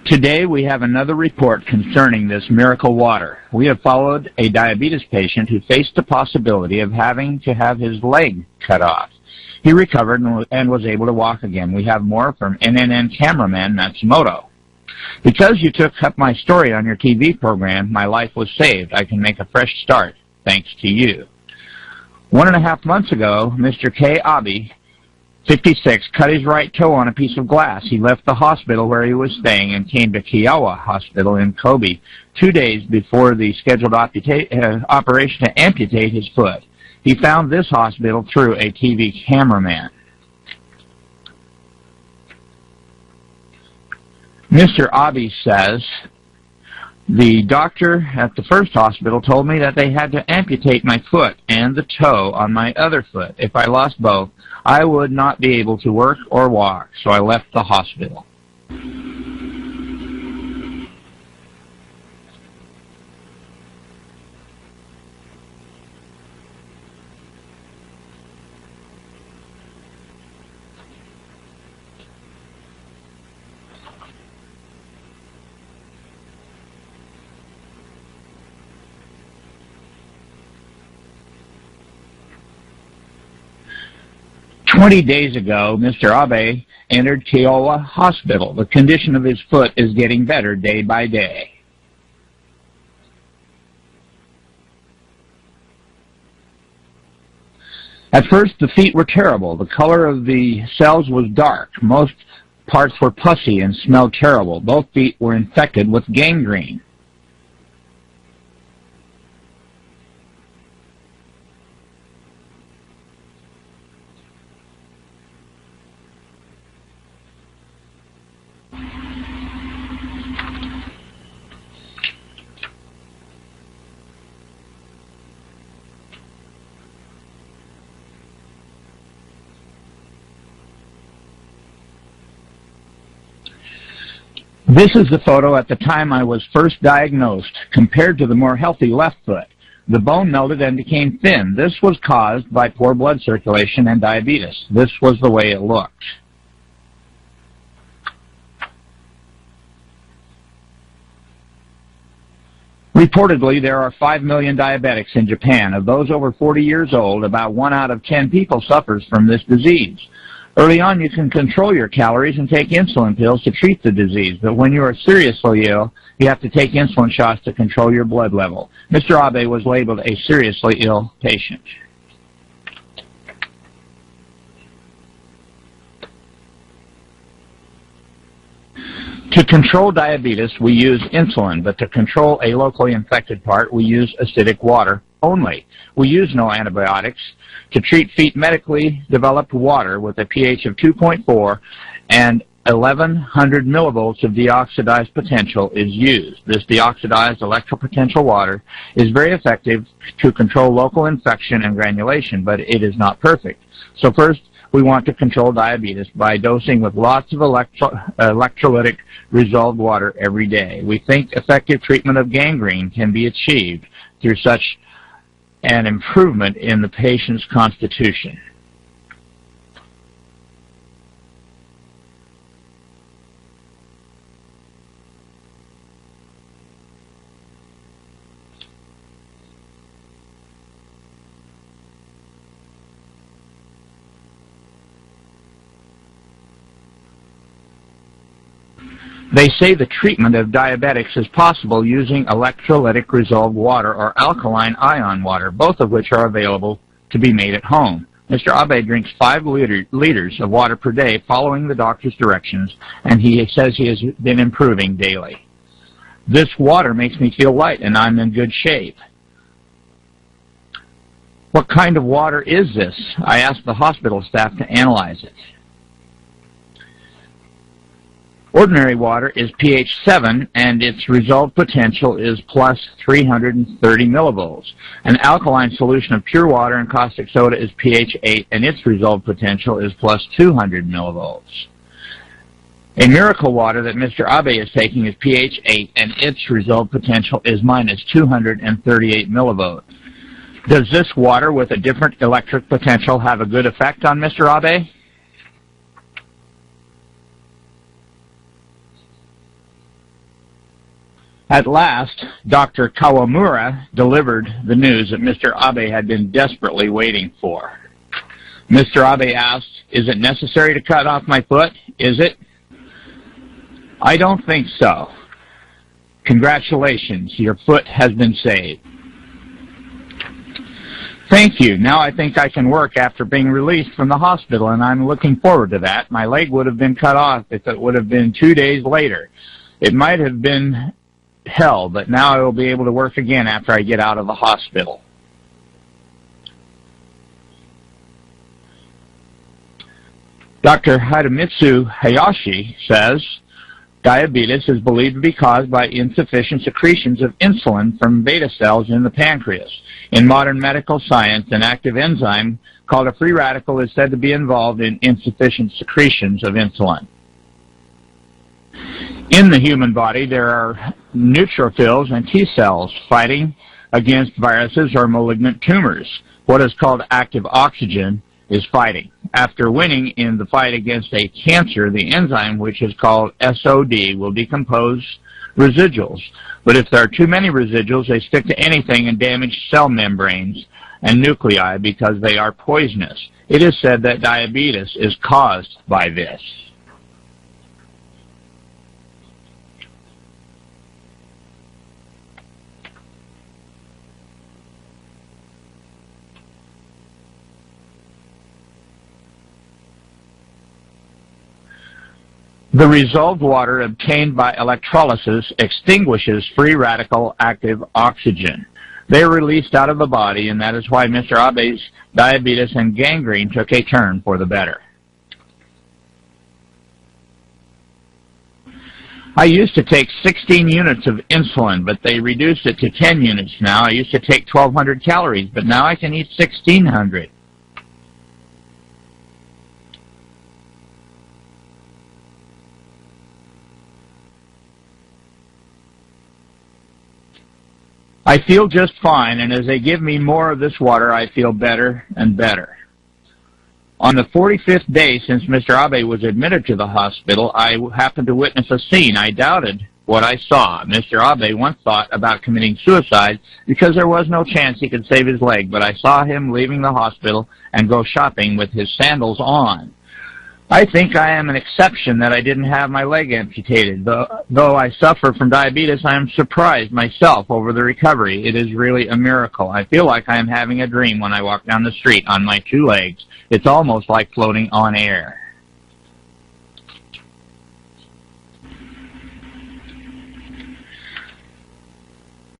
Today we have another report concerning this miracle water. We have followed a diabetes patient who faced the possibility of having to have his leg cut off. He recovered and was able to walk again. We have more from NNN cameraman Matsumoto. Because you took up my story on your TV program, my life was saved. I can make a fresh start, thanks to you. 1.5 months ago, Mr. K. Abe, 56, cut his right toe on a piece of glass. He left the hospital where he was staying and came to Kiowa Hospital in Kobe 2 days before the scheduled operation to amputate his foot. He found this hospital through a TV cameraman. Mr. Abe says, the doctor at the first hospital told me that they had to amputate my foot and the toe on my other foot. If I lost both, I would not be able to work or walk, so I left the hospital. 20 days ago, Mr. Abe entered Kiowa Hospital. The condition of his foot is getting better day by day. At first, the feet were terrible. The color of the cells was dark. Most parts were pussy and smelled terrible. Both feet were infected with gangrene. This is the photo at the time I was first diagnosed, compared to the more healthy left foot. The bone melted and became thin. This was caused by poor blood circulation and diabetes. This was the way it looked. Reportedly, there are 5 million diabetics in Japan. Of those over 40 years old, about 1 out of 10 people suffers from this disease. Early on, you can control your calories and take insulin pills to treat the disease, but when you are seriously ill, you have to take insulin shots to control your blood level. Mr. Abe was labeled a seriously ill patient. To control diabetes, we use insulin, but to control a locally infected part, we use acidic water only. We use no antibiotics. To treat feet, medically developed water with a pH of 2.4 and 1100 millivolts of deoxidized potential is used. This deoxidized electropotential water is very effective to control local infection and granulation, but it is not perfect. So first, we want to control diabetes by dosing with lots of electrolytic resolved water every day. We think effective treatment of gangrene can be achieved through such an improvement in the patient's constitution. They say the treatment of diabetics is possible using electrolytic resolved water or alkaline ion water, both of which are available to be made at home. Mr. Abe drinks 5 liters of water per day following the doctor's directions, and he says he has been improving daily. This water makes me feel light, and I'm in good shape. What kind of water is this? I asked the hospital staff to analyze it. Ordinary water is pH 7, and its resolved potential is plus 330 millivolts. An alkaline solution of pure water and caustic soda is pH 8, and its resolved potential is plus 200 millivolts. A miracle water that Mr. Abe is taking is pH 8, and its resolved potential is minus 238 millivolts. Does this water with a different electric potential have a good effect on Mr. Abe? At last, Dr. Kawamura delivered the news that Mr. Abe had been desperately waiting for. Mr. Abe asked, "Is it necessary to cut off my foot? Is it?" "I don't think so. Congratulations, your foot has been saved." "Thank you. Now I think I can work after being released from the hospital, and I'm looking forward to that. My leg would have been cut off if it would have been 2 days later. It might have been hell, but now I will be able to work again after I get out of the hospital." Dr. Hidemitsu Hayashi says, diabetes is believed to be caused by insufficient secretions of insulin from beta cells in the pancreas. In modern medical science, an active enzyme called a free radical is said to be involved in insufficient secretions of insulin. In the human body, there are neutrophils and T cells fighting against viruses or malignant tumors. What is called active oxygen is fighting. After winning in the fight against a cancer, the enzyme, which is called SOD, will decompose residuals. But if there are too many residuals, they stick to anything and damage cell membranes and nuclei because they are poisonous. It is said that diabetes is caused by this. The resolved water obtained by electrolysis extinguishes free radical active oxygen. They are released out of the body, and that is why Mr. Abe's diabetes and gangrene took a turn for the better. I used to take 16 units of insulin, but they reduced it to 10 units now. I used to take 1,200 calories, but now I can eat 1,600. I feel just fine, and as they give me more of this water, I feel better and better. On the 45th day since Mr. Abe was admitted to the hospital, I happened to witness a scene. I doubted what I saw. Mr. Abe once thought about committing suicide because there was no chance he could save his leg, but I saw him leaving the hospital and go shopping with his sandals on. I think I am an exception that I didn't have my leg amputated. Though I suffer from diabetes, I am surprised myself over the recovery. It is really a miracle. I feel like I am having a dream when I walk down the street on my 2 legs. It's almost like floating on air.